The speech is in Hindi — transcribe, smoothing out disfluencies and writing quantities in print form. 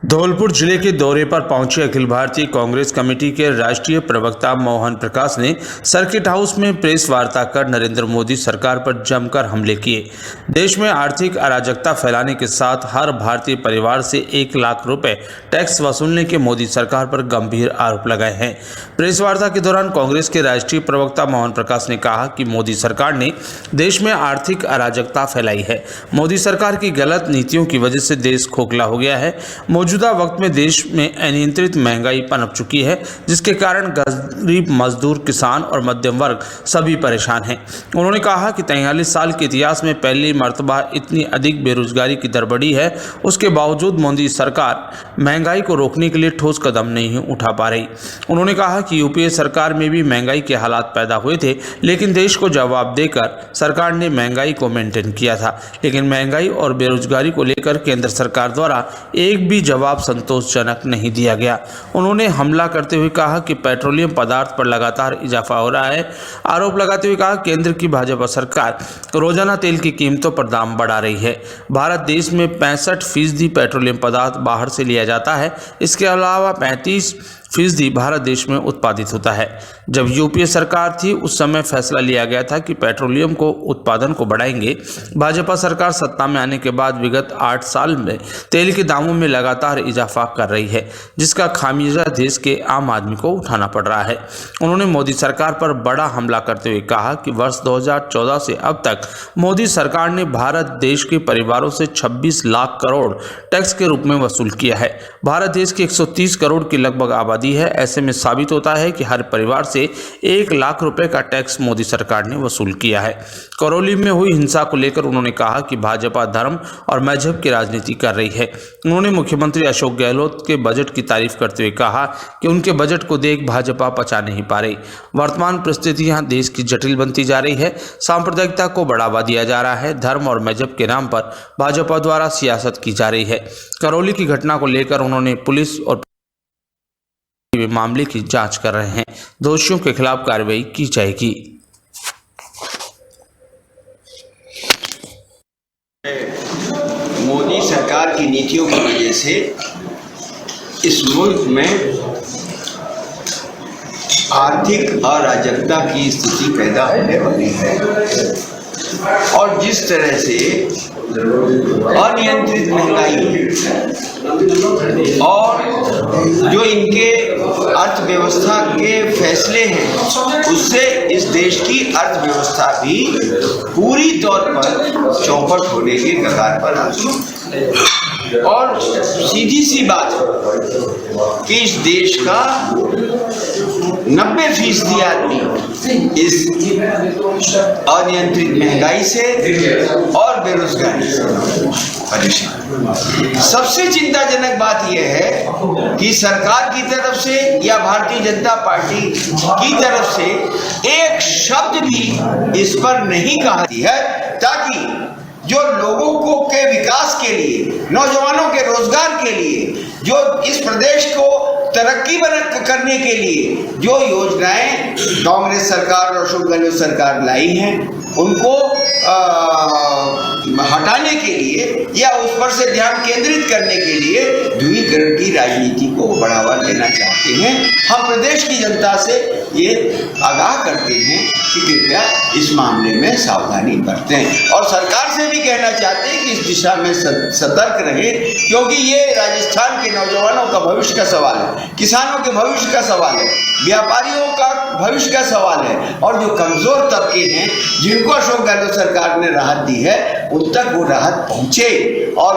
धौलपुर जिले के दौरे पर पहुंचे अखिल भारतीय कांग्रेस कमेटी के राष्ट्रीय प्रवक्ता मोहन प्रकाश ने सर्किट हाउस में प्रेस वार्ता कर नरेंद्र मोदी सरकार पर जमकर हमले किए। देश में आर्थिक अराजकता फैलाने के साथ हर भारतीय परिवार से 1 लाख रुपए टैक्स वसूलने के मोदी सरकार पर गंभीर आरोप लगाए हैं। प्रेस वार्ता के दौरान कांग्रेस के राष्ट्रीय प्रवक्ता मोहन प्रकाश ने कहा कि मोदी सरकार ने देश में आर्थिक अराजकता फैलाई है। मोदी सरकार की गलत नीतियों की वजह से देश खोखला हो गया है। मौजूदा वक्त में देश में अनियंत्रित महंगाई पनप चुकी है, जिसके कारण गरीब मजदूर, किसान और मध्यम वर्ग सभी परेशान हैं। उन्होंने कहा कि 43 साल के इतिहास में पहली मर्तबा इतनी अधिक बेरोजगारी की दर बढ़ी है। उसके बावजूद मोदी सरकार महंगाई को रोकने के लिए ठोस कदम नहीं उठा पा रही। उन्होंने कहा कि यूपीए सरकार में भी महंगाई के हालात पैदा हुए थे, लेकिन देश को जवाब देकर सरकार ने महंगाई को मेंटेन किया था। लेकिन महंगाई और बेरोजगारी को लेकर केंद्र सरकार द्वारा एक भी जवाब संतोषजनक नहीं दिया गया। उन्होंने हमला करते हुए कहा कि पेट्रोलियम पदार्थ पर लगातार इजाफा हो रहा है। आरोप लगाते हुए कहा केंद्र की भाजपा सरकार रोजाना तेल की कीमतों पर दाम बढ़ा रही है। भारत देश में 65% पेट्रोलियम पदार्थ बाहर से लिया जाता है। इसके अलावा 35% भारत देश में उत्पादित होता है। जब यूपीए सरकार थी उस समय फैसला लिया गया था कि पेट्रोलियम को उत्पादन को बढ़ाएंगे। भाजपा सरकार सत्ता में आने के बाद विगत 8 साल में तेल के दामों में लगातार इजाफा कर रही है, जिसका खामियाजा देश के आम आदमी को उठाना पड़ रहा है। उन्होंने मोदी सरकार पर बड़ा हमला करते हुए कहा कि वर्ष 2014 से अब तक मोदी सरकार ने भारत देश के परिवारों से 26 लाख करोड़ टैक्स के रूप में वसूल किया है। भारत देश की 130 करोड़ की लगभग आबादी है। ऐसे में साबित होता है कि हर परिवार से 1 लाख रुपए का टैक्स मोदी सरकार ने वसूल किया है। करौली में हुई हिंसा को लेकर उन्होंने कहा कि भाजपा धर्म और मजहब की राजनीति कर रही है। उन्होंने मुख्यमंत्री अशोक गहलोत के बजट की तारीफ करते हुए कहा कि उनके बजट को देख भाजपा पचा नहीं पा रही। वर्तमान परिस्थितियां देश की जटिल बनती जा रही है। सांप्रदायिकता को बढ़ावा दिया जा रहा है। धर्म और मजहब के नाम पर भाजपा द्वारा सियासत की जा रही है। करौली की घटना को लेकर उन्होंने पुलिस और मामले की जांच कर रहे हैं। दोषियों के खिलाफ कार्रवाई की जाएगी। मोदी सरकार की नीतियों की वजह से इस मुल्क में आर्थिक अराजकता की स्थिति पैदा होने वाली है और जिस तरह से अनियंत्रित महंगाई और जो इनके अर्थव्यवस्था के फैसले हैं उससे इस देश की अर्थव्यवस्था भी पूरी तौर पर चौपट होने के कगार पर आ गई। और सीधी सी बात है कि इस देश का 90% आदमी इस अनियंत्रित महंगाई से और बेरोजगारी से परेशान। सबसे चिंताजनक बात यह है कि सरकार की तरफ से या भारतीय जनता पार्टी की तरफ से एक शब्द भी इस पर नहीं कहा है, ताकि जो लोगों को के विकास के लिए, नौजवानों के रोजगार के लिए, जो इस प्रदेश को तरक्की करने के लिए जो योजनाएं कांग्रेस सरकार और अशोक गहलोत सरकार लाई हैं उनको हटाने के लिए या उस पर से ध्यान केंद्रित करने के लिए ध्रुवीकरण की राजनीति को बढ़ावा देना चाहते हैं। हम प्रदेश की जनता से ये आगाह करते हैं कि कृपया इस मामले में सावधानी बरतें और सरकार से भी कहना चाहते हैं कि इस दिशा में सतर्क रहें, क्योंकि ये राजस्थान के नौजवानों का भविष्य का सवाल है, किसानों के भविष्य का सवाल है, व्यापारियों का भविष्य का सवाल है और जो कमजोर तबके हैं जिनको अशोक गहलोत सरकार ने राहत दी है उन तक वो राहत पहुंचे। और